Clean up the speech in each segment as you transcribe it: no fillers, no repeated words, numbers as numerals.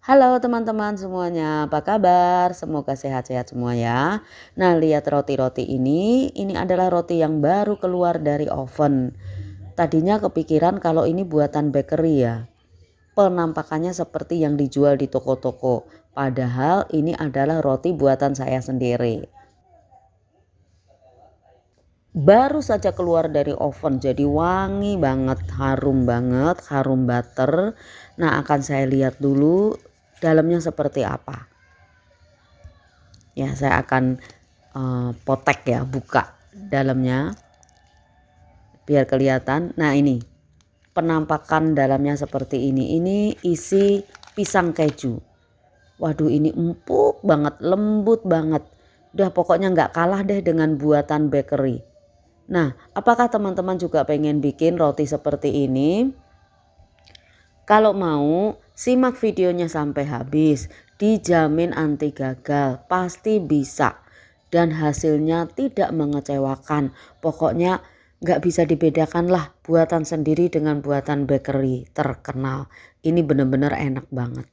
Halo teman-teman semuanya, apa kabar? Semoga sehat-sehat semua ya. Nah, lihat roti-roti ini adalah roti yang baru keluar dari oven. Tadinya kepikiran kalau ini buatan bakery ya. Penampakannya seperti yang dijual di toko-toko. Padahal ini adalah roti buatan saya sendiri. Baru saja keluar dari oven, jadi wangi banget, harum butter. Nah, akan saya lihat dulu dalamnya seperti apa. Ya, saya akan potek ya, buka dalamnya biar kelihatan. Nah, ini penampakan dalamnya seperti ini. Ini isi pisang keju. Waduh, ini empuk banget, lembut banget. Udah pokoknya nggak kalah deh dengan buatan bakery. Nah, apakah teman-teman juga pengen bikin roti seperti ini? Kalau mau, simak videonya sampai habis. Dijamin anti gagal, pasti bisa. Dan hasilnya tidak mengecewakan. Pokoknya nggak bisa dibedakan lah buatan sendiri dengan buatan bakery terkenal. Ini bener-bener enak banget.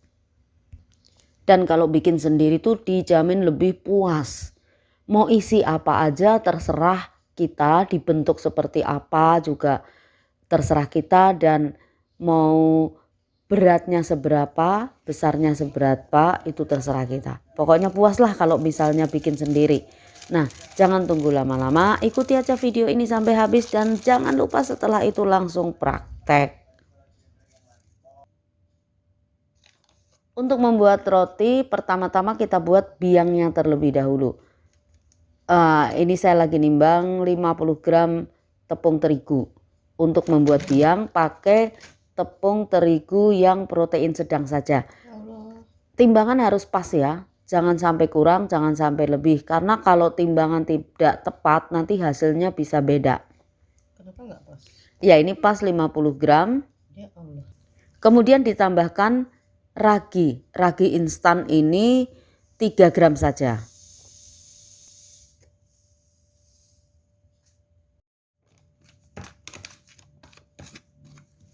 Dan kalau bikin sendiri tuh dijamin lebih puas. Mau isi apa aja terserah kita, dibentuk seperti apa juga terserah kita, dan mau beratnya seberapa, besarnya seberapa itu terserah kita. Pokoknya puas lah kalau misalnya bikin sendiri. Nah, jangan tunggu lama-lama, ikuti aja video ini sampai habis dan jangan lupa setelah itu langsung praktek. Untuk membuat roti, pertama-tama kita buat biangnya terlebih dahulu. Ini saya lagi nimbang 50 gram tepung terigu. Untuk membuat biang pakai tepung terigu yang protein sedang saja. Timbangan harus pas ya, jangan sampai kurang, jangan sampai lebih. Karena kalau timbangan tidak tepat nanti hasilnya bisa beda. Kenapa nggak pas? Ya, ini pas 50 gram. Ya Allah. Kemudian ditambahkan ragi. Ragi instan ini 3 gram saja.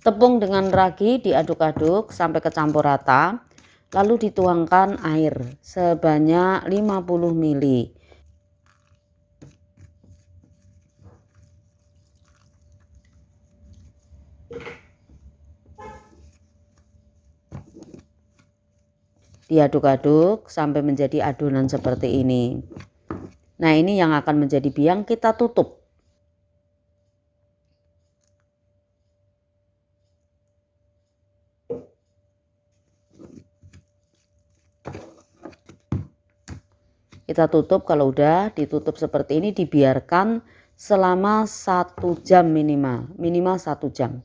Tepung dengan ragi diaduk-aduk sampai kecampur rata, lalu dituangkan air sebanyak 50 ml. Diaduk-aduk sampai menjadi adonan seperti ini. Nah, ini yang akan menjadi biang, kita tutup. Kita tutup, kalau udah ditutup seperti ini dibiarkan selama 1 jam minimal 1 jam.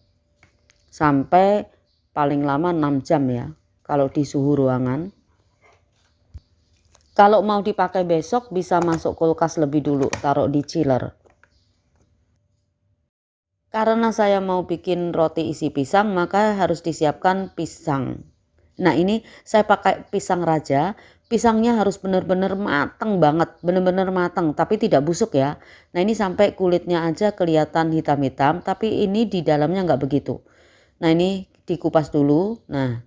Sampai paling lama 6 jam ya kalau di suhu ruangan. Kalau mau dipakai besok bisa masuk kulkas lebih dulu, taruh di chiller. Karena saya mau bikin roti isi pisang, maka harus disiapkan pisang. Nah, ini saya pakai pisang raja. Pisangnya harus benar-benar matang banget, benar-benar matang, tapi tidak busuk ya. Nah, ini sampai kulitnya aja kelihatan hitam-hitam, tapi ini di dalamnya nggak begitu. Nah, ini dikupas dulu. Nah,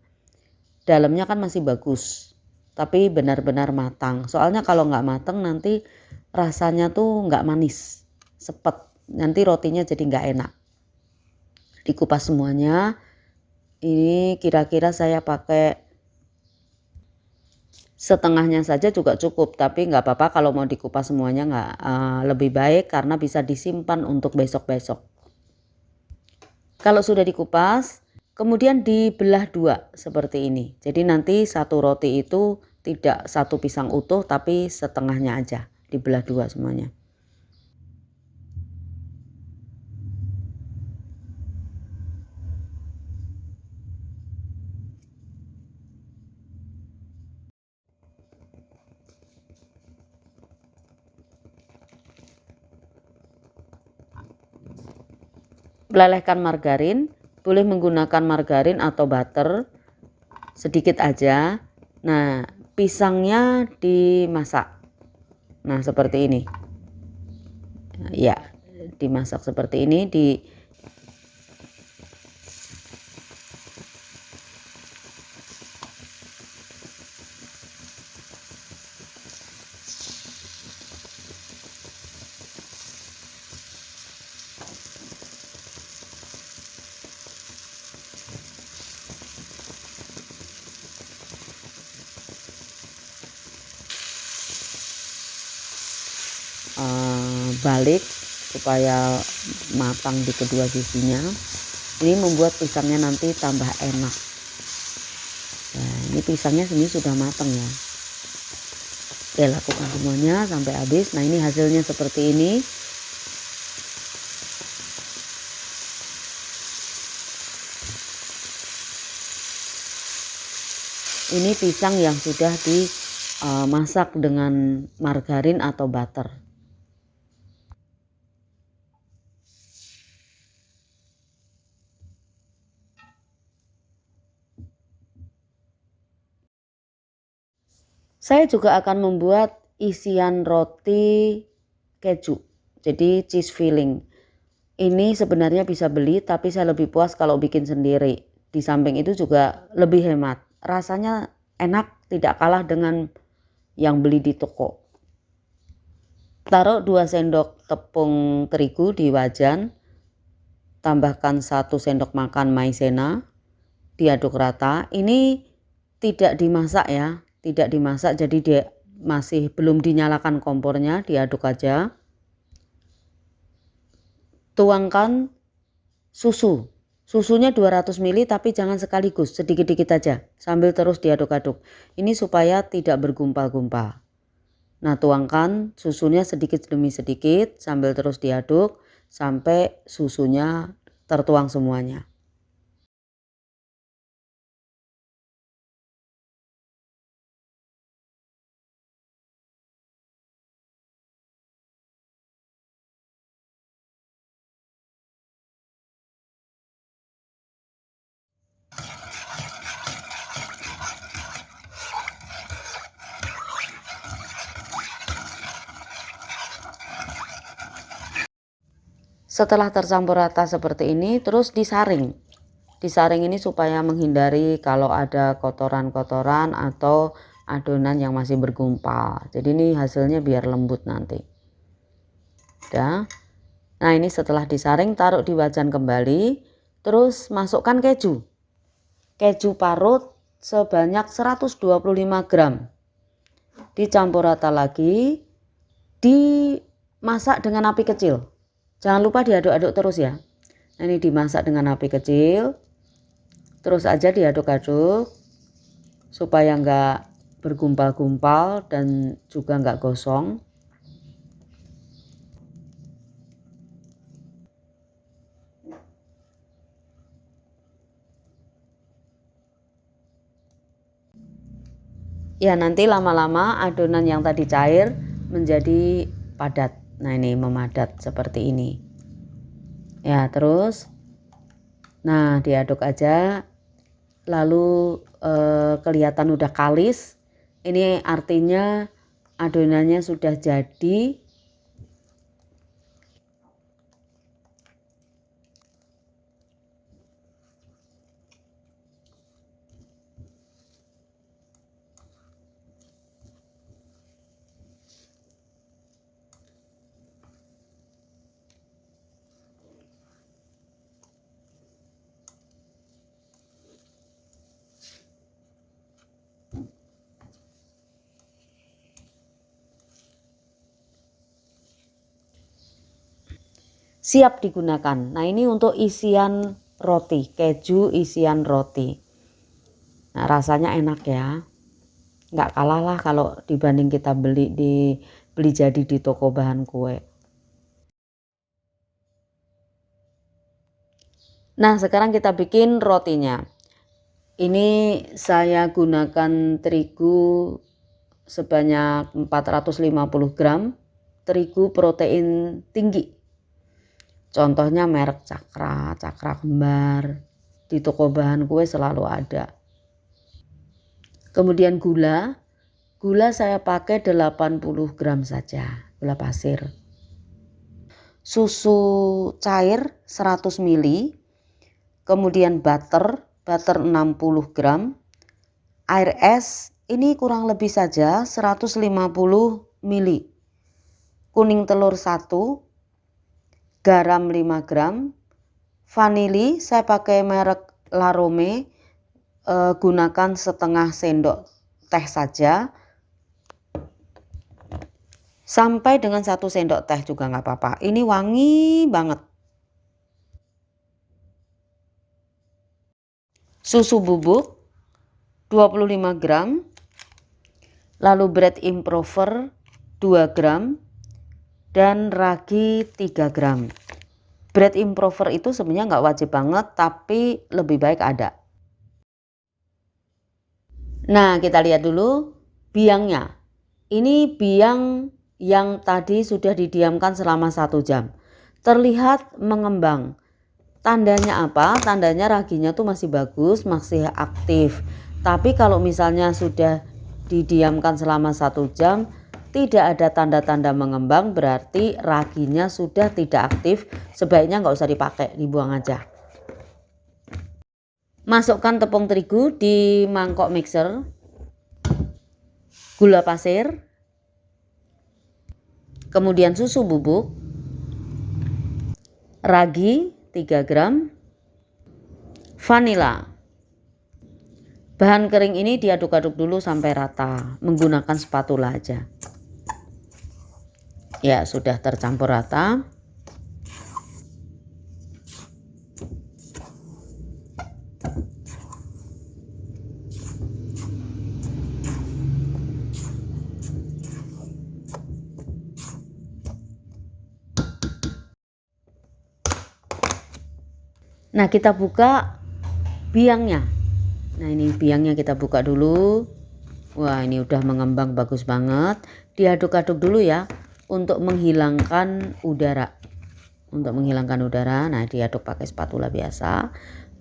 dalamnya kan masih bagus, tapi benar-benar matang. Soalnya kalau nggak matang nanti rasanya tuh nggak manis, sepet. Nanti rotinya jadi nggak enak. Dikupas semuanya. Ini kira-kira saya pakai setengahnya saja juga cukup, tapi nggak apa-apa kalau mau dikupas semuanya, nggak lebih baik karena bisa disimpan untuk besok-besok. Kalau sudah dikupas, kemudian dibelah dua seperti ini. Jadi nanti satu roti itu tidak satu pisang utuh tapi setengahnya aja, dibelah dua semuanya. Melelehkan margarin, boleh menggunakan margarin atau butter sedikit aja. Nah, pisangnya dimasak. Nah, seperti ini. Ya, dimasak seperti ini. balik supaya matang di kedua sisinya. Ini membuat pisangnya nanti tambah enak. Nah, ini pisangnya sini sudah matang ya. Oke, lakukan semuanya sampai habis. Nah, ini hasilnya seperti ini. Ini pisang yang sudah dimasak dengan margarin atau butter. Saya juga akan membuat isian roti keju, jadi cheese filling. Ini sebenarnya bisa beli, tapi saya lebih puas kalau bikin sendiri. Di samping itu juga lebih hemat. Rasanya enak, tidak kalah dengan yang beli di toko. Taruh 2 sendok tepung terigu di wajan. Tambahkan 1 sendok makan maizena. Diaduk rata. Ini tidak dimasak ya. Tidak dimasak, jadi dia masih belum dinyalakan kompornya, diaduk aja. Tuangkan susu. Susunya 200 ml tapi jangan sekaligus, sedikit-dikit aja sambil terus diaduk-aduk. Ini supaya tidak bergumpal-gumpal. Nah, tuangkan susunya sedikit demi sedikit sambil terus diaduk sampai susunya tertuang semuanya. Setelah tercampur rata seperti ini, terus disaring. Disaring ini supaya menghindari kalau ada kotoran-kotoran atau adonan yang masih bergumpal. Jadi ini hasilnya biar lembut nanti. Udah. Nah, ini setelah disaring taruh di wajan kembali, terus masukkan keju. Keju parut sebanyak 125 gram. Dicampur rata lagi, dimasak dengan api kecil. Jangan lupa diaduk-aduk terus ya. Nah, ini dimasak dengan api kecil. Terus aja diaduk-aduk supaya enggak bergumpal-gumpal dan juga enggak gosong. Ya, nanti lama-lama adonan yang tadi cair menjadi padat. Nah, ini memadat seperti ini. Ya, terus nah diaduk aja. Lalu kelihatan udah kalis. Ini artinya adonannya sudah jadi. Siap digunakan. Nah, ini untuk isian roti, keju isian roti. Nah, rasanya enak ya. Nggak kalah lah kalau dibanding kita beli jadi di toko bahan kue. Nah, sekarang kita bikin rotinya. Ini saya gunakan terigu sebanyak 450 gram. Terigu protein tinggi. Contohnya merek Cakra Kembar. Di toko bahan kue selalu ada. Kemudian gula saya pakai 80 gram saja, gula pasir. Susu cair 100 ml. Kemudian butter 60 gram. Air es ini kurang lebih saja 150 ml. Kuning telur 1. Garam 5 gram, vanili saya pakai merek Larome, gunakan setengah sendok teh saja. sampai dengan 1 sendok teh juga nggak apa-apa. Ini wangi banget. Susu bubuk 25 gram, lalu bread improver 2 gram, dan ragi 3 gram. Bread improver itu sebenarnya nggak wajib banget, tapi lebih baik ada. Nah, kita lihat dulu biangnya. Ini biang yang tadi sudah didiamkan selama 1 jam. Terlihat mengembang. Tandanya apa? Tandanya raginya tuh masih bagus, masih aktif. Tapi kalau misalnya sudah didiamkan selama 1 jam, tidak ada tanda-tanda mengembang, berarti raginya sudah tidak aktif. Sebaiknya nggak usah dipakai, dibuang aja. Masukkan tepung terigu di mangkok mixer, gula pasir, kemudian susu bubuk, ragi 3 gram, vanila. Bahan kering ini diaduk-aduk dulu sampai rata menggunakan spatula aja. Ya, sudah tercampur rata. Nah, kita buka biangnya. Nah, ini biangnya kita buka dulu. Wah, ini udah mengembang bagus banget. Diaduk-aduk dulu ya untuk menghilangkan udara. Nah, diaduk pakai spatula biasa.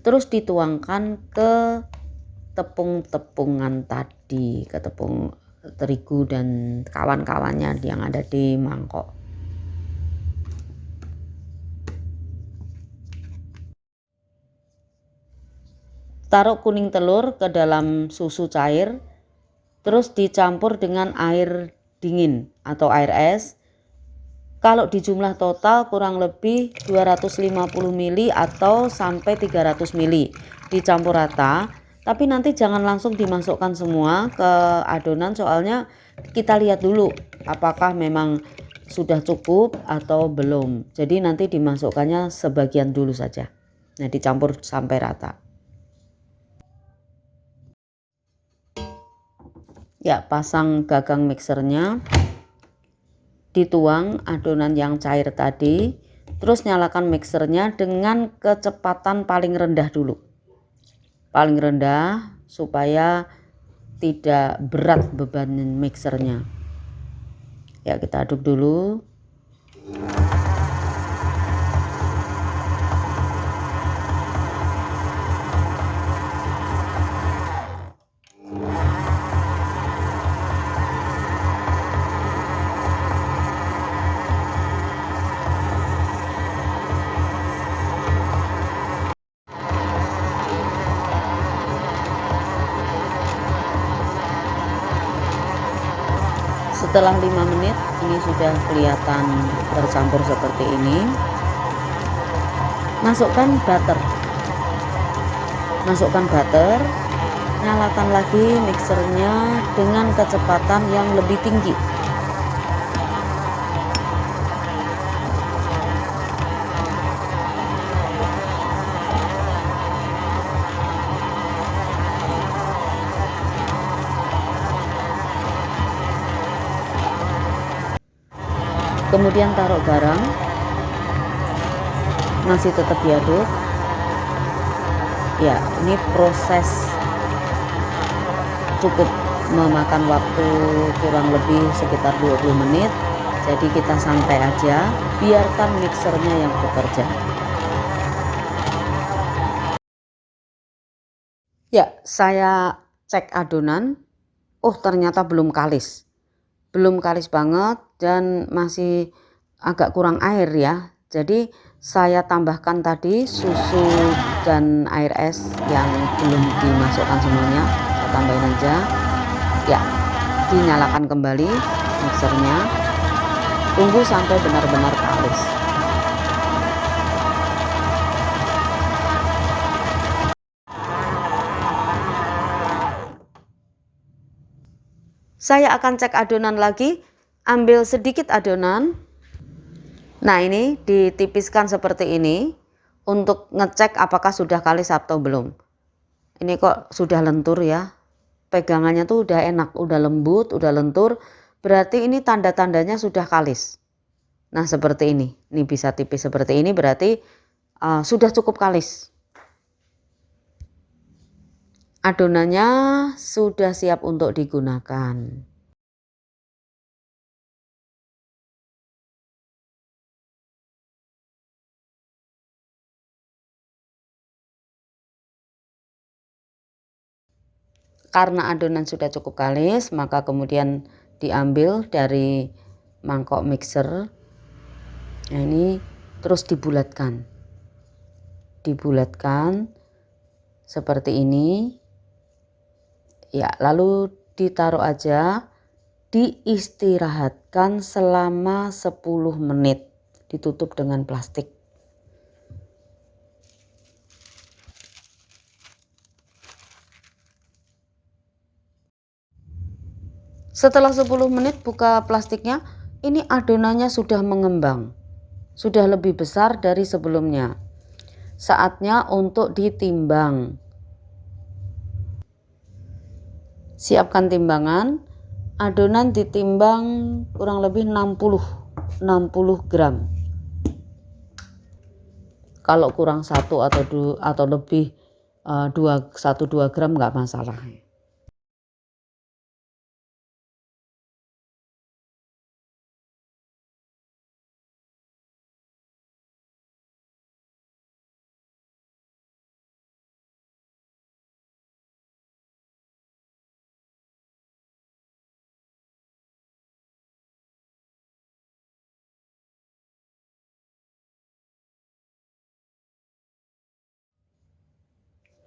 Terus dituangkan ke tepung-tepungan tadi, ke tepung terigu dan kawan-kawannya yang ada di mangkok. Taruh kuning telur ke dalam susu cair, terus dicampur dengan air dingin atau air es. Kalau di jumlah total kurang lebih 250 ml atau sampai 300 ml. Dicampur rata, tapi nanti jangan langsung dimasukkan semua ke adonan, soalnya kita lihat dulu apakah memang sudah cukup atau belum. Jadi nanti dimasukkannya sebagian dulu saja. Nah, dicampur sampai rata. Ya, pasang gagang mixernya, dituang adonan yang cair tadi, terus nyalakan mixernya dengan kecepatan paling rendah dulu. Paling rendah supaya tidak berat beban mixernya. Ya, kita aduk dulu. Setelah 5 menit ini sudah kelihatan tercampur seperti ini. Masukkan butter, nyalakan lagi mixernya dengan kecepatan yang lebih tinggi. Kemudian taruh garam, masih tetap diaduk. Ya, ini proses cukup memakan waktu kurang lebih sekitar 20 menit. Jadi kita santai aja, biarkan mixernya yang bekerja. Ya, saya cek adonan. Oh, ternyata belum kalis banget dan masih agak kurang air ya. Jadi saya tambahkan tadi susu dan air es yang belum dimasukkan semuanya, saya tambahin aja. Ya, dinyalakan kembali mixernya, tunggu sampai benar-benar kalis. Saya akan cek adonan lagi. ambil sedikit adonan. Nah, ini ditipiskan seperti ini untuk ngecek apakah sudah kalis atau belum. Ini kok sudah lentur ya. Pegangannya tuh udah enak, udah lembut, udah lentur. Berarti ini tanda-tandanya sudah kalis. Nah, seperti ini. Ini bisa tipis seperti ini berarti sudah cukup kalis. Adonannya sudah siap untuk digunakan. Karena adonan sudah cukup kalis, maka kemudian diambil dari mangkok mixer. Nah, ini terus dibulatkan. Dibulatkan seperti ini. Ya, lalu ditaruh aja, diistirahatkan selama 10 menit. Ditutup dengan plastik. Setelah 10 menit buka plastiknya, ini adonannya sudah mengembang. Sudah lebih besar dari sebelumnya. Saatnya untuk ditimbang. Siapkan timbangan. Adonan ditimbang kurang lebih 60 gram. Kalau kurang 1 atau lebih 1-2 gram nggak masalah.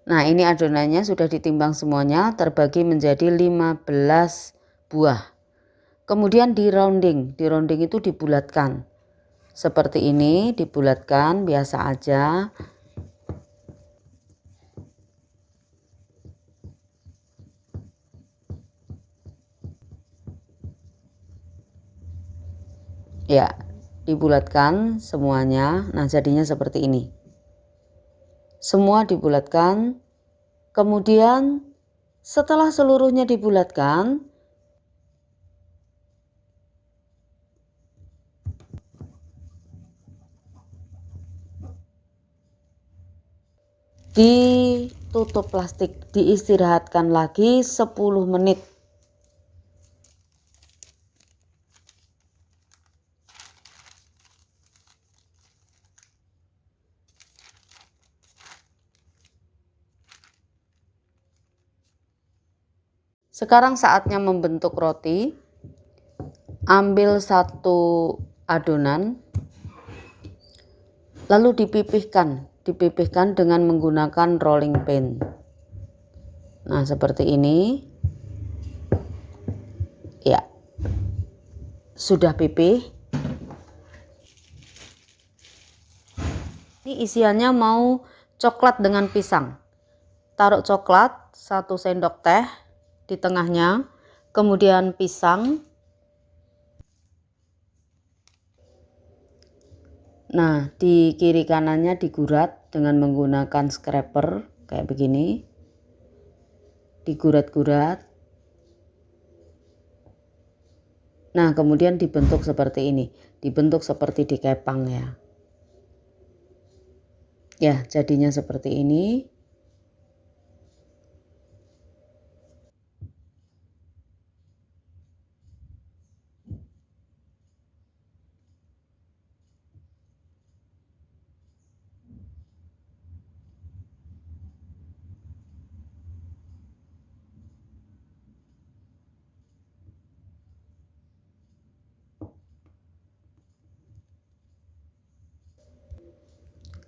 Nah, ini adonannya sudah ditimbang semuanya, terbagi menjadi 15 buah. Kemudian di rounding itu dibulatkan. Seperti ini, dibulatkan biasa aja. Ya, dibulatkan semuanya. Nah, jadinya seperti ini. Semua dibulatkan. Kemudian setelah seluruhnya dibulatkan, ditutup plastik, diistirahatkan lagi 10 menit. Sekarang saatnya membentuk roti. Ambil satu adonan, lalu dipipihkan dengan menggunakan rolling pin. Nah, seperti ini. Ya, sudah pipih. Ini isiannya mau coklat dengan pisang. Taruh coklat 1 sendok teh di tengahnya, kemudian pisang. Nah, di kiri kanannya digurat dengan menggunakan scraper kayak begini. Digurat-gurat. Nah, kemudian dibentuk seperti ini. Dibentuk seperti dikepang ya. Ya, jadinya seperti ini.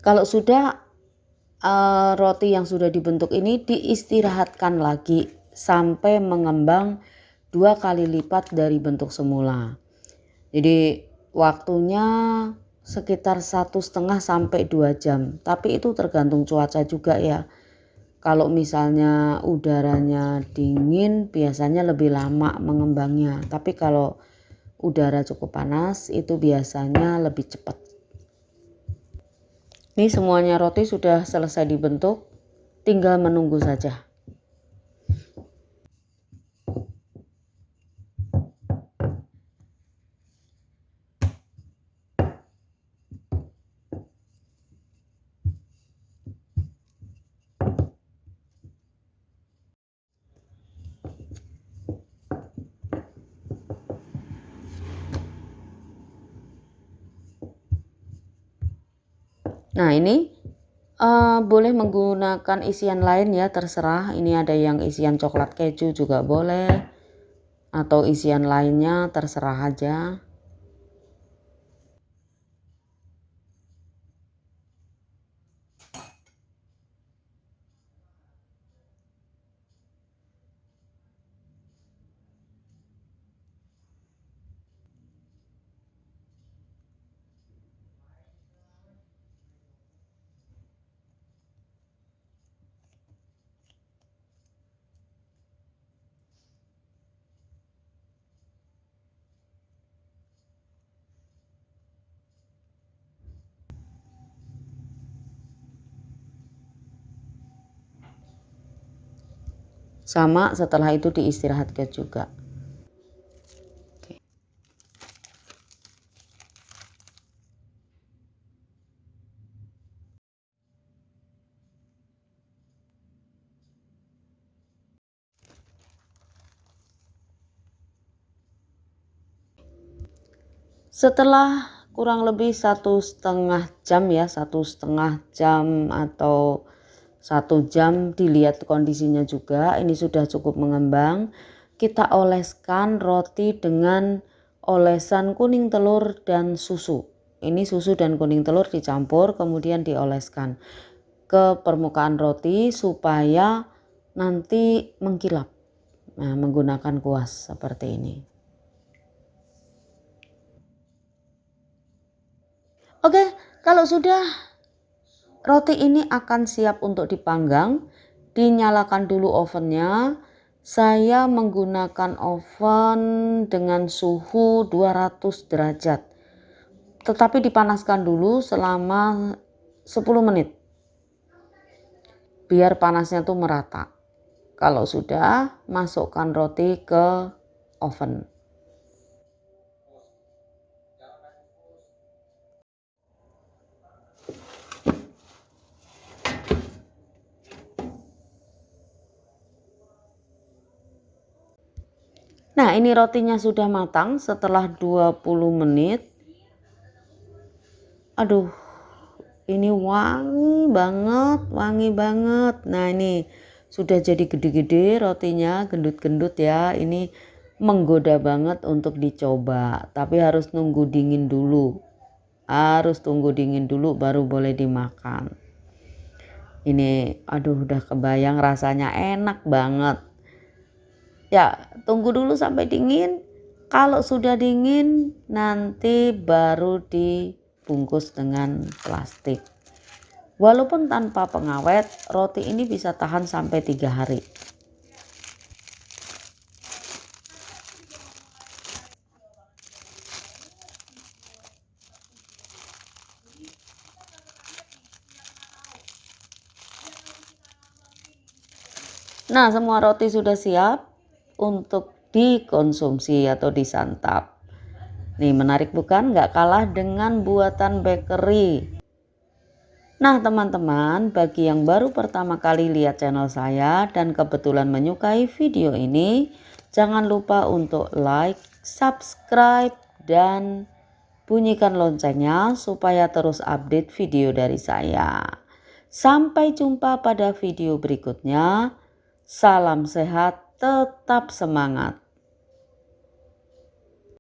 Kalau sudah roti yang sudah dibentuk ini diistirahatkan lagi sampai mengembang 2 kali lipat dari bentuk semula. Jadi waktunya sekitar 1,5 sampai 2 jam. Tapi itu tergantung cuaca juga ya. Kalau misalnya udaranya dingin biasanya lebih lama mengembangnya. Tapi kalau udara cukup panas itu biasanya lebih cepat. Ini semuanya roti sudah selesai dibentuk, tinggal menunggu saja. Nah ini boleh menggunakan isian lain ya, terserah. Ini ada yang isian coklat keju juga boleh, atau isian lainnya terserah aja. Sama setelah itu diistirahatkan juga. Setelah kurang lebih 1,5 jam ya, 1,5 jam atau 1 jam, dilihat kondisinya juga. Ini sudah cukup mengembang. Kita oleskan roti dengan olesan kuning telur dan susu. Ini susu dan kuning telur dicampur kemudian dioleskan ke permukaan roti supaya nanti mengkilap. Nah, menggunakan kuas seperti ini. Oke, kalau sudah, roti ini akan siap untuk dipanggang. Dinyalakan dulu ovennya. Saya menggunakan oven dengan suhu 200 derajat. Tetapi dipanaskan dulu selama 10 menit. Biar panasnya tuh merata. Kalau sudah, masukkan roti ke oven. Nah, ini rotinya sudah matang setelah 20 menit. Aduh, ini wangi banget. Nah, ini sudah jadi gede-gede rotinya, gendut-gendut ya. Ini menggoda banget untuk dicoba, tapi harus nunggu dingin dulu. Baru boleh dimakan. Ini aduh, udah kebayang rasanya enak banget. Ya, tunggu dulu sampai dingin. Kalau sudah dingin, nanti baru dibungkus dengan plastik. Walaupun tanpa pengawet, roti ini bisa tahan sampai 3 hari. Nah, semua roti sudah siap untuk dikonsumsi atau disantap. Nih, menarik bukan? Nggak kalah dengan buatan bakery. Nah, teman-teman, bagi yang baru pertama kali lihat channel saya dan kebetulan menyukai video ini, jangan lupa untuk like, subscribe, dan bunyikan loncengnya supaya terus update video dari saya. Sampai jumpa pada video berikutnya. Salam sehat, tetap semangat.